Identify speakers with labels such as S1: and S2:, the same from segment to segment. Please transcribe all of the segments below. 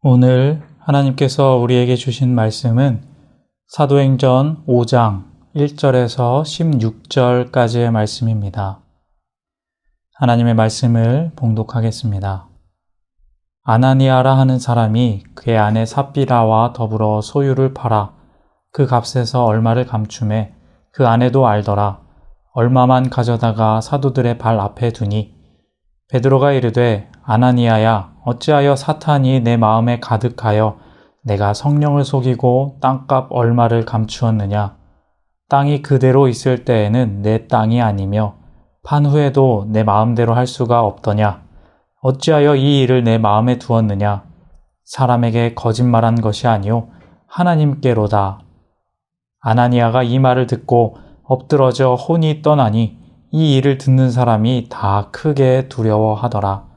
S1: 오늘 하나님께서 우리에게 주신 말씀은 사도행전 5장 1절에서 16절까지의 말씀입니다. 하나님의 말씀을 봉독하겠습니다. 아나니아라 하는 사람이 그의 아내 삽비라와 더불어 소유를 팔아 그 값에서 얼마를 감추매 그 아내도 알더라. 얼마만 가져다가 사도들의 발 앞에 두니 베드로가 이르되 아나니아야 어찌하여 사탄이 내 마음에 가득하여 내가 성령을 속이고 땅값 얼마를 감추었느냐. 땅이 그대로 있을 때에는 내 땅이 아니며 판 후에도 내 마음대로 할 수가 없더냐. 어찌하여 이 일을 내 마음에 두었느냐. 사람에게 거짓말한 것이 아니요 하나님께로다. 아나니아가 이 말을 듣고 엎드러져 혼이 떠나니 이 일을 듣는 사람이 다 크게 두려워하더라.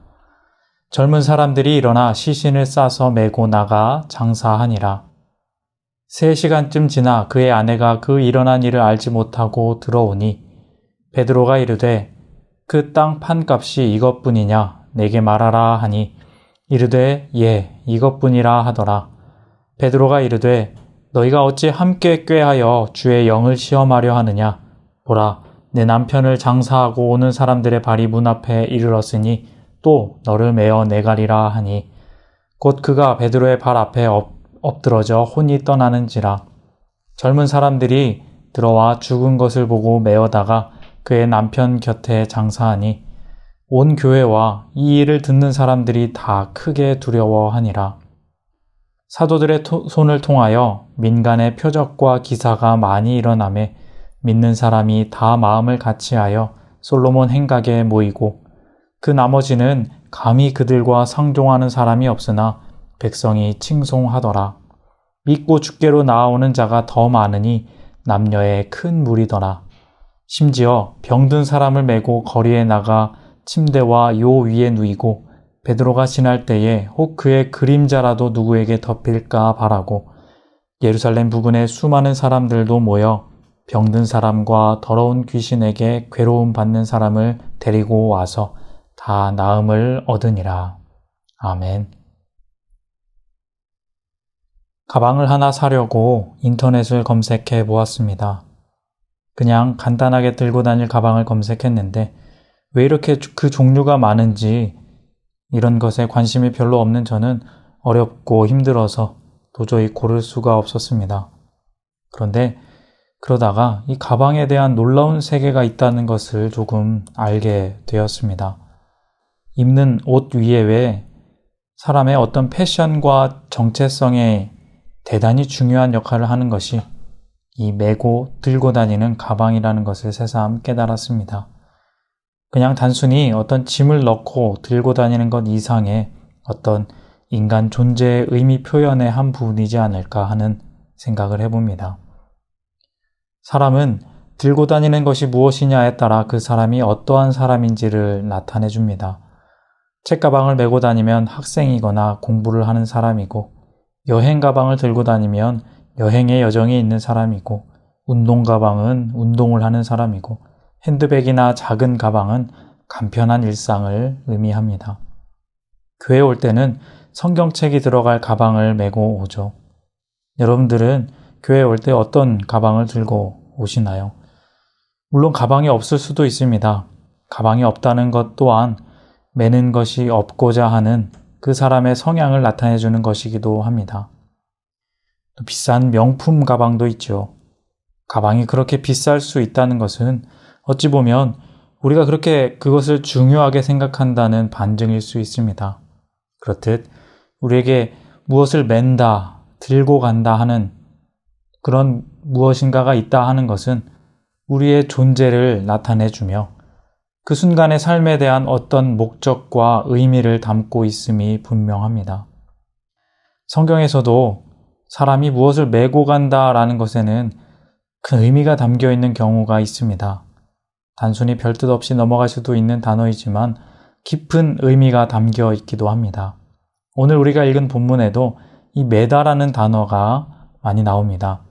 S1: 젊은 사람들이 일어나 시신을 싸서 메고 나가 장사하니라. 3시간쯤 지나 그의 아내가 그 일어난 일을 알지 못하고 들어오니 베드로가 이르되 그 땅 판값이 이것뿐이냐 내게 말하라 하니 이르되 예 이것뿐이라 하더라. 베드로가 이르되 너희가 어찌 함께 꾀하여 주의 영을 시험하려 하느냐. 보라 내 남편을 장사하고 오는 사람들의 발이 문 앞에 이르렀으니 또 너를 메어 내가리라 하니 곧 그가 베드로의 발 앞에 엎드러져 혼이 떠나는지라. 젊은 사람들이 들어와 죽은 것을 보고 메어다가 그의 남편 곁에 장사하니 온 교회와 이 일을 듣는 사람들이 다 크게 두려워하니라. 사도들의 손을 통하여 민간의 표적과 기사가 많이 일어나매 믿는 사람이 다 마음을 같이하여 솔로몬 행각에 모이고 그 나머지는 감히 그들과 상종하는 사람이 없으나 백성이 칭송하더라. 믿고 주께로 나아오는 자가 더 많으니 남녀의 큰 무리더라. 심지어 병든 사람을 메고 거리에 나가 침대와 요 위에 누이고 베드로가 지날 때에 혹 그의 그림자라도 누구에게 덮일까 바라고 예루살렘 부근에 수많은 사람들도 모여 병든 사람과 더러운 귀신에게 괴로움 받는 사람을 데리고 와서 다 나음을 얻으니라. 아멘. 가방을 하나 사려고 인터넷을 검색해 보았습니다. 그냥 간단하게 들고 다닐 가방을 검색했는데 왜 이렇게 그 종류가 많은지 이런 것에 관심이 별로 없는 저는 어렵고 힘들어서 도저히 고를 수가 없었습니다. 그런데 그러다가 이 가방에 대한 놀라운 세계가 있다는 것을 조금 알게 되었습니다. 입는 옷 위에 왜 사람의 어떤 패션과 정체성에 대단히 중요한 역할을 하는 것이 이 메고 들고 다니는 가방이라는 것을 새삼 깨달았습니다. 그냥 단순히 어떤 짐을 넣고 들고 다니는 것 이상의 어떤 인간 존재의 의미 표현의 한 부분이지 않을까 하는 생각을 해봅니다. 사람은 들고 다니는 것이 무엇이냐에 따라 그 사람이 어떠한 사람인지를 나타내 줍니다. 책가방을 메고 다니면 학생이거나 공부를 하는 사람이고, 여행 가방을 들고 다니면 여행의 여정이 있는 사람이고, 운동 가방은 운동을 하는 사람이고, 핸드백이나 작은 가방은 간편한 일상을 의미합니다. 교회에 올 때는 성경책이 들어갈 가방을 메고 오죠. 여러분들은 교회에 올 때 어떤 가방을 들고 오시나요? 물론 가방이 없을 수도 있습니다. 가방이 없다는 것 또한 메는 것이 없고자 하는 그 사람의 성향을 나타내주는 것이기도 합니다. 또 비싼 명품 가방도 있죠. 가방이 그렇게 비쌀 수 있다는 것은 어찌 보면 우리가 그렇게 그것을 중요하게 생각한다는 반증일 수 있습니다. 그렇듯 우리에게 무엇을 맨다, 들고 간다 하는 그런 무엇인가가 있다 하는 것은 우리의 존재를 나타내주며 그 순간의 삶에 대한 어떤 목적과 의미를 담고 있음이 분명합니다. 성경에서도 사람이 무엇을 메고 간다라는 것에는 큰 의미가 담겨 있는 경우가 있습니다. 단순히 별뜻 없이 넘어갈 수도 있는 단어이지만 깊은 의미가 담겨 있기도 합니다. 오늘 우리가 읽은 본문에도 이 메다라는 단어가 많이 나옵니다.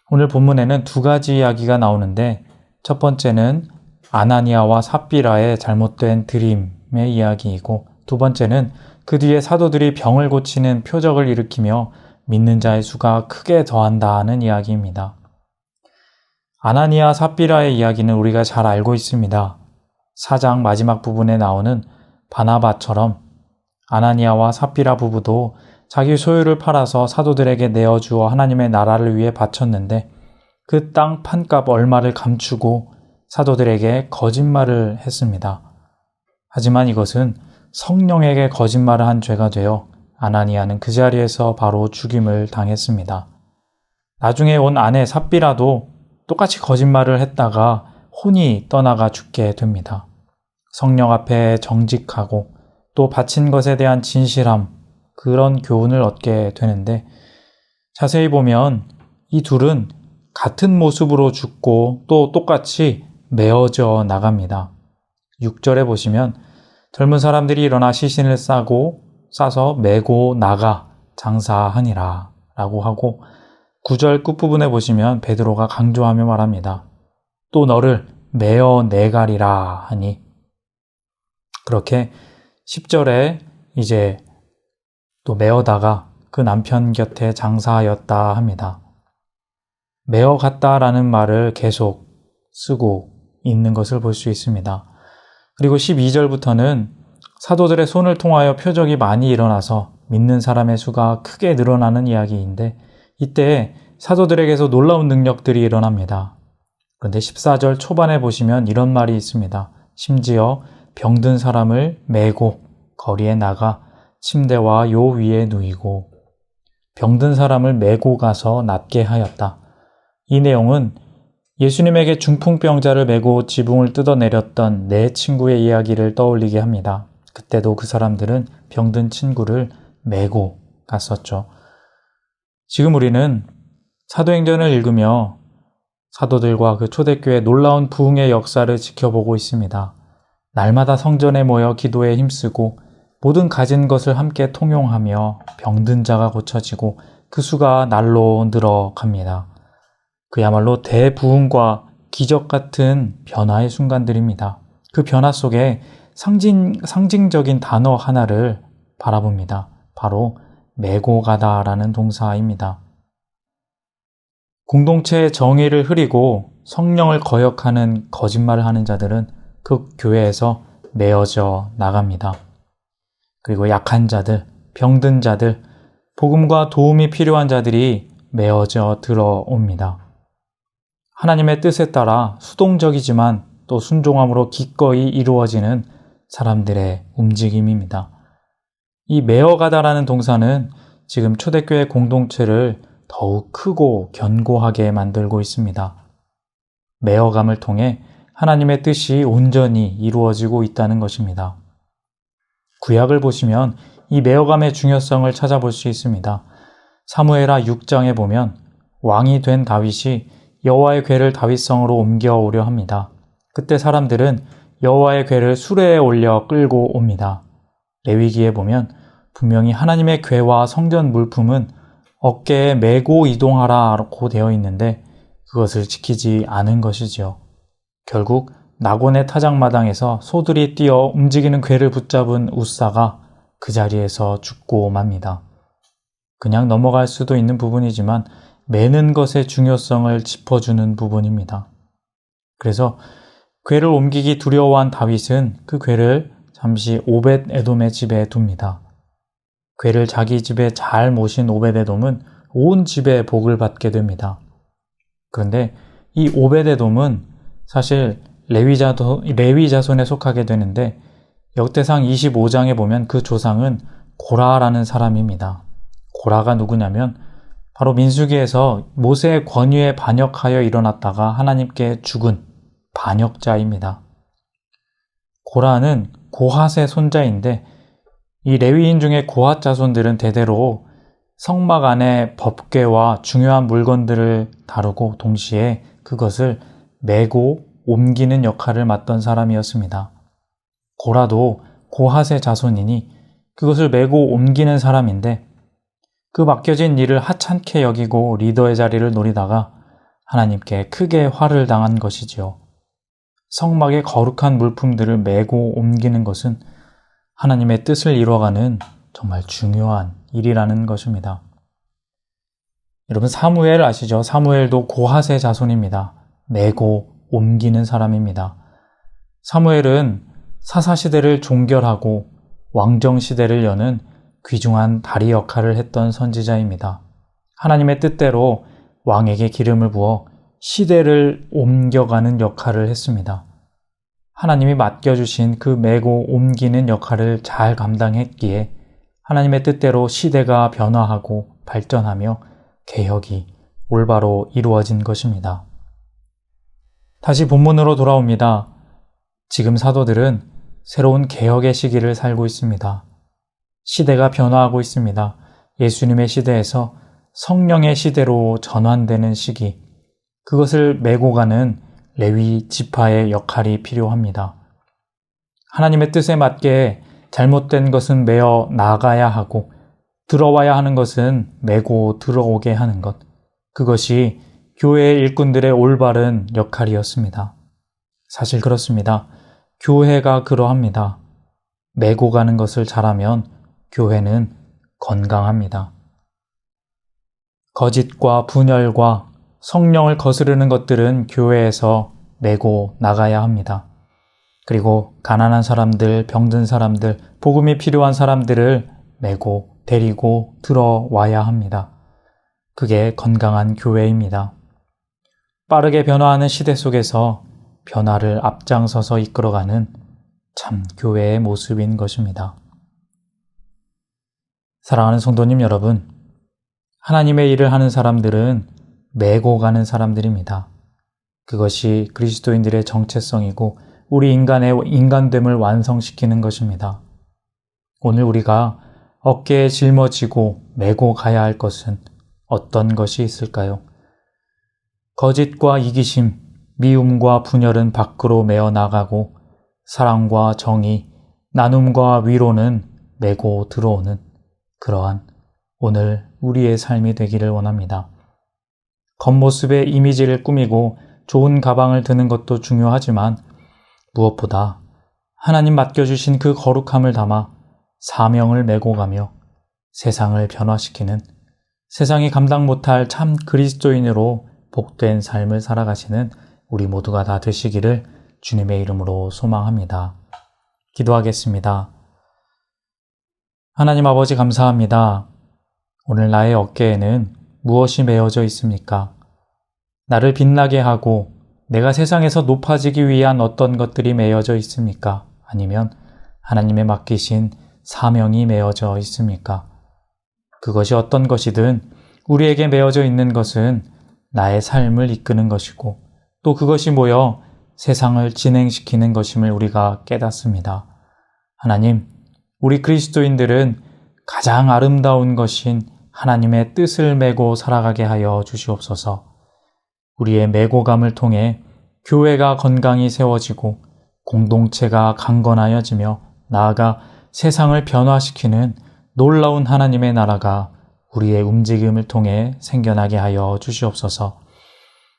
S1: 오늘 본문에는 두 가지 이야기가 나오는데 첫 번째는 아나니아와 삽비라의 잘못된 드림의 이야기이고 두 번째는 그 뒤에 사도들이 병을 고치는 표적을 일으키며 믿는 자의 수가 크게 더한다는 이야기입니다. 아나니아 삽비라의 이야기는 우리가 잘 알고 있습니다. 4장 마지막 부분에 나오는 바나바처럼 아나니아와 삽비라 부부도 자기 소유를 팔아서 사도들에게 내어주어 하나님의 나라를 위해 바쳤는데 그 땅 판값 얼마를 감추고 사도들에게 거짓말을 했습니다. 하지만 이것은 성령에게 거짓말을 한 죄가 되어 아나니아는 그 자리에서 바로 죽임을 당했습니다. 나중에 온 아내 삽비라도 똑같이 거짓말을 했다가 혼이 떠나가 죽게 됩니다. 성령 앞에 정직하고 또 바친 것에 대한 진실함, 그런 교훈을 얻게 되는데 자세히 보면 이 둘은 같은 모습으로 죽고 또 똑같이 메어져 나갑니다. 6절에 보시면 젊은 사람들이 일어나 시신을 싸서 메고 나가 장사하니라 라고 하고 9절 끝부분에 보시면 베드로가 강조하며 말합니다. 또 너를 메어 내가리라 하니 그렇게 10절에 이제 또 메어다가 그 남편 곁에 장사하였다 합니다. 메어갔다라는 말을 계속 쓰고 있는 것을 볼 수 있습니다. 그리고 12절부터는 사도들의 손을 통하여 표적이 많이 일어나서 믿는 사람의 수가 크게 늘어나는 이야기인데 이때 사도들에게서 놀라운 능력들이 일어납니다. 그런데 14절 초반에 보시면 이런 말이 있습니다. 심지어 병든 사람을 메고 거리에 나가 침대와 요 위에 누이고 병든 사람을 메고 가서 낫게 하였다. 이 내용은 예수님에게 중풍병자를 메고 지붕을 뜯어내렸던 내 친구의 이야기를 떠올리게 합니다. 그때도 그 사람들은 병든 친구를 메고 갔었죠. 지금 우리는 사도행전을 읽으며 사도들과 그 초대교회 놀라운 부흥의 역사를 지켜보고 있습니다. 날마다 성전에 모여 기도에 힘쓰고 모든 가진 것을 함께 통용하며 병든 자가 고쳐지고 그 수가 날로 늘어갑니다. 그야말로 대부흥과 기적 같은 변화의 순간들입니다. 그 변화 속에 상징적인 단어 하나를 바라봅니다. 바로 메고 가다라는 동사입니다. 공동체의 정의를 흐리고 성령을 거역하는 거짓말을 하는 자들은 그 교회에서 메어져 나갑니다. 그리고 약한 자들, 병든 자들, 복음과 도움이 필요한 자들이 메어져 들어옵니다. 하나님의 뜻에 따라 수동적이지만 또 순종함으로 기꺼이 이루어지는 사람들의 움직임입니다. 이 메어가다라는 동사는 지금 초대교회 공동체를 더욱 크고 견고하게 만들고 있습니다. 메어감을 통해 하나님의 뜻이 온전히 이루어지고 있다는 것입니다. 구약을 보시면 이 메어감의 중요성을 찾아볼 수 있습니다. 사무엘하 6장에 보면 왕이 된 다윗이 여호와의 궤를 다윗성으로 옮겨오려 합니다. 그때 사람들은 여호와의 궤를 수레에 올려 끌고 옵니다. 레위기에 보면 분명히 하나님의 궤와 성전 물품은 어깨에 메고 이동하라고 되어 있는데 그것을 지키지 않은 것이지요. 결국 낙원의 타작마당에서 소들이 뛰어 움직이는 궤를 붙잡은 웃사가 그 자리에서 죽고 맙니다. 그냥 넘어갈 수도 있는 부분이지만 매는 것의 중요성을 짚어주는 부분입니다. 그래서 궤를 옮기기 두려워한 다윗은 그 궤를 잠시 오벳 에돔의 집에 둡니다. 궤를 자기 집에 잘 모신 오벳 에돔은 온 집에 복을 받게 됩니다. 그런데 이 오벳 에돔은 사실 레위 자손에 속하게 되는데 역대상 25장에 보면 그 조상은 고라라는 사람입니다. 고라가 누구냐면 바로 민수기에서 모세의 권위에 반역하여 일어났다가 하나님께 죽은 반역자입니다. 고라는 고핫의 손자인데 이 레위인 중에 고핫 자손들은 대대로 성막 안에 법궤와 중요한 물건들을 다루고 동시에 그것을 메고 옮기는 역할을 맡던 사람이었습니다. 고라도 고핫의 자손이니 그것을 메고 옮기는 사람인데 그 맡겨진 일을 하찮게 여기고 리더의 자리를 노리다가 하나님께 크게 화를 당한 것이지요. 성막의 거룩한 물품들을 메고 옮기는 것은 하나님의 뜻을 이루어가는 정말 중요한 일이라는 것입니다. 여러분 사무엘 아시죠? 사무엘도 고핫의 자손입니다. 메고 옮기는 사람입니다. 사무엘은 사사시대를 종결하고 왕정시대를 여는 귀중한 다리 역할을 했던 선지자입니다. 하나님의 뜻대로 왕에게 기름을 부어 시대를 옮겨가는 역할을 했습니다. 하나님이 맡겨주신 그 메고 옮기는 역할을 잘 감당했기에 하나님의 뜻대로 시대가 변화하고 발전하며 개혁이 올바로 이루어진 것입니다. 다시 본문으로 돌아옵니다. 지금 사도들은 새로운 개혁의 시기를 살고 있습니다. 시대가 변화하고 있습니다. 예수님의 시대에서 성령의 시대로 전환되는 시기, 그것을 메고 가는 레위 지파의 역할이 필요합니다. 하나님의 뜻에 맞게 잘못된 것은 메어 나가야 하고 들어와야 하는 것은 메고 들어오게 하는 것, 그것이 교회의 일꾼들의 올바른 역할이었습니다. 사실 그렇습니다. 교회가 그러합니다. 메고 가는 것을 잘하면 교회는 건강합니다. 거짓과 분열과 성령을 거스르는 것들은 교회에서 메고 나가야 합니다. 그리고 가난한 사람들, 병든 사람들, 복음이 필요한 사람들을 메고 데리고 들어와야 합니다. 그게 건강한 교회입니다. 빠르게 변화하는 시대 속에서 변화를 앞장서서 이끌어가는 참 교회의 모습인 것입니다. 사랑하는 성도님 여러분, 하나님의 일을 하는 사람들은 메고 가는 사람들입니다. 그것이 그리스도인들의 정체성이고 우리 인간의 인간됨을 완성시키는 것입니다. 오늘 우리가 어깨에 짊어지고 메고 가야 할 것은 어떤 것이 있을까요? 거짓과 이기심, 미움과 분열은 밖으로 메어 나가고 사랑과 정의, 나눔과 위로는 메고 들어오는 그러한 오늘 우리의 삶이 되기를 원합니다. 겉모습의 이미지를 꾸미고 좋은 가방을 드는 것도 중요하지만 무엇보다 하나님 맡겨주신 그 거룩함을 담아 사명을 메고 가며 세상을 변화시키는, 세상이 감당 못할 참 그리스도인으로 복된 삶을 살아가시는 우리 모두가 다 되시기를 주님의 이름으로 소망합니다. 기도하겠습니다. 하나님 아버지 감사합니다. 오늘 나의 어깨에는 무엇이 메어져 있습니까? 나를 빛나게 하고 내가 세상에서 높아지기 위한 어떤 것들이 메어져 있습니까? 아니면 하나님의 맡기신 사명이 메어져 있습니까? 그것이 어떤 것이든 우리에게 메어져 있는 것은 나의 삶을 이끄는 것이고 또 그것이 모여 세상을 진행시키는 것임을 우리가 깨닫습니다. 하나님, 우리 그리스도인들은 가장 아름다운 것인 하나님의 뜻을 메고 살아가게 하여 주시옵소서. 우리의 메고감을 통해 교회가 건강히 세워지고 공동체가 강건하여지며 나아가 세상을 변화시키는 놀라운 하나님의 나라가 우리의 움직임을 통해 생겨나게 하여 주시옵소서.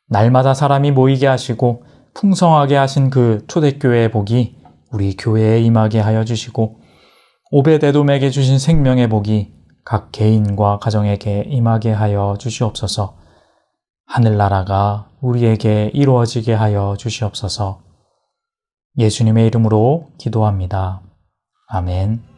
S1: 날마다 사람이 모이게 하시고 풍성하게 하신 그 초대교회의 복이 우리 교회에 임하게 하여 주시고 오벳에돔에게 주신 생명의 복이 각 개인과 가정에게 임하게 하여 주시옵소서. 하늘나라가 우리에게 이루어지게 하여 주시옵소서. 예수님의 이름으로 기도합니다. 아멘.